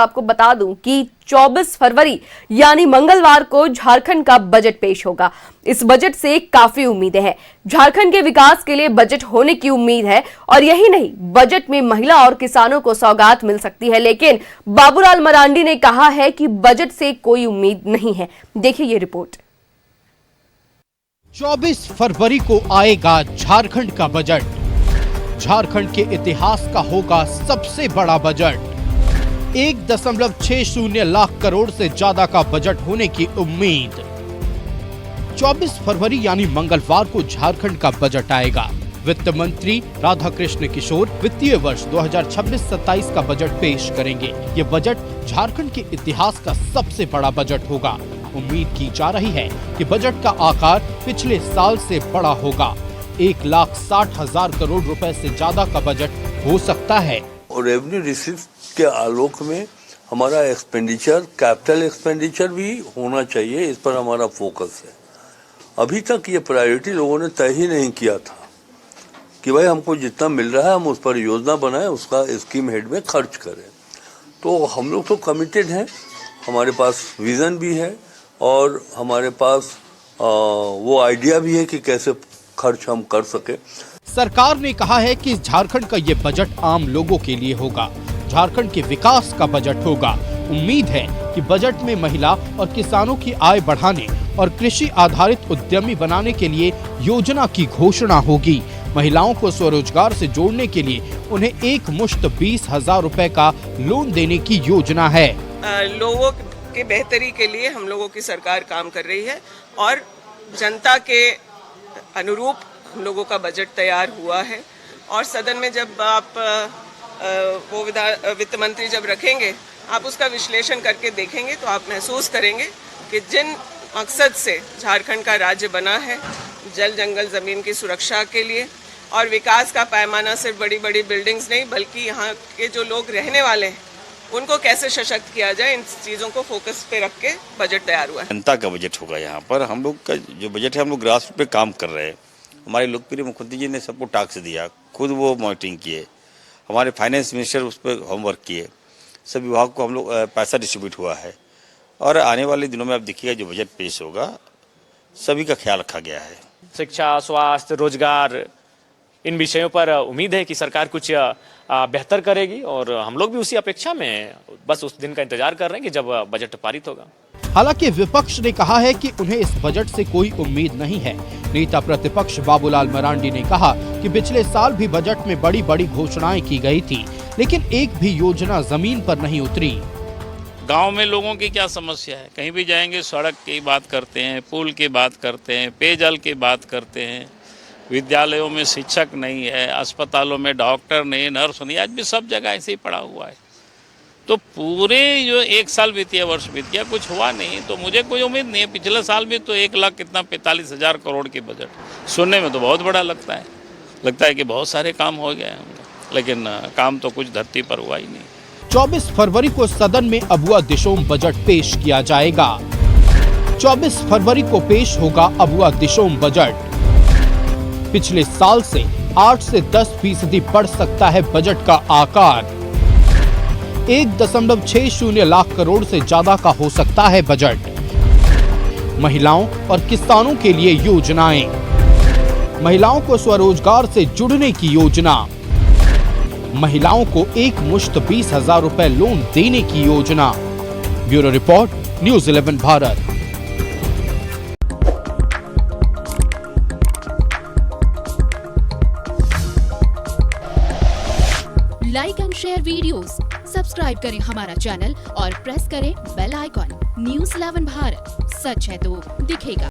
आपको बता दूं कि 24 फरवरी यानी मंगलवार को झारखंड का बजट पेश होगा। इस बजट से काफी उम्मीदें हैं। झारखंड के विकास के लिए बजट होने की उम्मीद है और यही नहीं, बजट में महिला और किसानों को सौगात मिल सकती है। लेकिन बाबूलाल मरांडी ने कहा है कि बजट से कोई उम्मीद नहीं है। देखिए ये रिपोर्ट। 24 फरवरी को आएगा झारखंड का बजट। झारखंड के इतिहास का होगा सबसे बड़ा बजट। 1.60 लाख करोड़ से ज्यादा का बजट होने की उम्मीद। 24 फरवरी यानी मंगलवार को झारखंड का बजट आएगा। वित्त मंत्री राधाकृष्ण किशोर वित्तीय वर्ष 2026-27 का बजट पेश करेंगे। ये बजट झारखंड के इतिहास का सबसे बड़ा बजट होगा। उम्मीद की जा रही है कि बजट का आकार पिछले साल से बड़ा होगा। 1,60,000 करोड़ रुपए से ज्यादा का बजट हो सकता है। और रेवेन्यू रिसीव के आलोक में हमारा एक्सपेंडिचर, कैपिटल एक्सपेंडिचर भी होना चाहिए। इस पर हमारा फोकस है। अभी तक ये प्रायोरिटी लोगों ने तय ही नहीं किया था कि भाई हमको जितना मिल रहा है हम उस पर योजना बनाएं, उसका स्कीम हेड में खर्च करें। तो हम लोग तो कमिटेड हैं, हमारे पास विजन भी है और हमारे पास वो आइडिया भी है कि कैसे खर्च हम कर सके। सरकार ने कहा है कि झारखंड का ये बजट आम लोगों के लिए होगा। झारखंड के विकास का बजट होगा। उम्मीद है कि बजट में महिला और किसानों की आय बढ़ाने और कृषि आधारित उद्यमी बनाने के लिए योजना की घोषणा होगी। महिलाओं को स्वरोजगार से जोड़ने के लिए उन्हें एक मुश्त 20,000 रुपए का लोन देने की योजना है। लोगों के बेहतरी के लिए हम लोगों की सरकार काम कर रही है और जनता के अनुरूप हम लोगों का बजट तैयार हुआ है। और सदन में जब आप वो वित्त मंत्री जब रखेंगे, आप उसका विश्लेषण करके देखेंगे तो आप महसूस करेंगे कि जिन मकसद से झारखंड का राज्य बना है, जल जंगल जमीन की सुरक्षा के लिए और विकास का पैमाना सिर्फ बड़ी बड़ी बिल्डिंग्स नहीं बल्कि यहाँ के जो लोग रहने वाले हैं उनको कैसे सशक्त किया जाए, इन चीज़ों को फोकस पे रख के बजट तैयार हुआ है। जनता का बजट होगा। यहाँ पर हम लोग का जो बजट है, हम लोग ग्रास रूट पे काम कर रहे हैं। हमारे लोकप्रिय मुख्यमंत्री जी ने सबको टैक्स दिया, खुद वो मॉनिटरिंग किए। हमारे फाइनेंस मिनिस्टर उस पर होमवर्क किए। सब विभाग को हम लोग पैसा डिस्ट्रीब्यूट हुआ है और आने वाले दिनों में आप देखिएगा जो बजट पेश होगा सभी का ख्याल रखा गया है। शिक्षा, स्वास्थ्य, रोजगार, इन विषयों पर उम्मीद है कि सरकार कुछ बेहतर करेगी और हम लोग भी उसी अपेक्षा में बस उस दिन का इंतजार कर रहे हैं कि जब बजट पारित होगा। हालांकि विपक्ष ने कहा है कि उन्हें इस बजट से कोई उम्मीद नहीं है। नेता प्रतिपक्ष बाबूलाल मरांडी ने कहा कि पिछले साल भी बजट में बड़ी बड़ी घोषणाएं की गई थी, लेकिन एक भी योजना जमीन पर नहीं उतरी। गांव में लोगों की क्या समस्या है, कहीं भी जाएंगे सड़क की बात करते हैं, पुल की बात करते हैं, पेयजल की बात करते हैं। विद्यालयों में शिक्षक नहीं है, अस्पतालों में डॉक्टर नहीं, नर्स नहीं, आज भी सब जगह ऐसे ही पड़ा हुआ है। तो पूरे जो एक साल वित्तीय वर्ष बीत गया, कुछ हुआ नहीं, तो मुझे कोई उम्मीद नहीं है। पिछले साल भी तो 1,45,000 करोड़ की बजट सुनने में तो बहुत बड़ा लगता है कि बहुत सारे काम हो गए हैं, लेकिन काम तो कुछ धरती पर हुआ ही नहीं। 24 फरवरी को सदन में अबुआ दिशोम बजट पेश किया जाएगा। 24 फरवरी को पेश होगा अबुआ दिशोम बजट। पिछले साल से 8 से 10% बढ़ सकता है बजट का आकार। 1.60 लाख करोड़ से ज्यादा का हो सकता है बजट। महिलाओं और किसानों के लिए योजनाएं। महिलाओं को स्वरोजगार से जुड़ने की योजना। महिलाओं को एक मुश्त 20,000 रुपए लोन देने की योजना। Bureau report, news 11 Bharat. Like and share videos, subscribe करें हमारा चैनल और प्रेस करें बेल आइकॉन। न्यूज़ 11 भारत, सच है तो दिखेगा।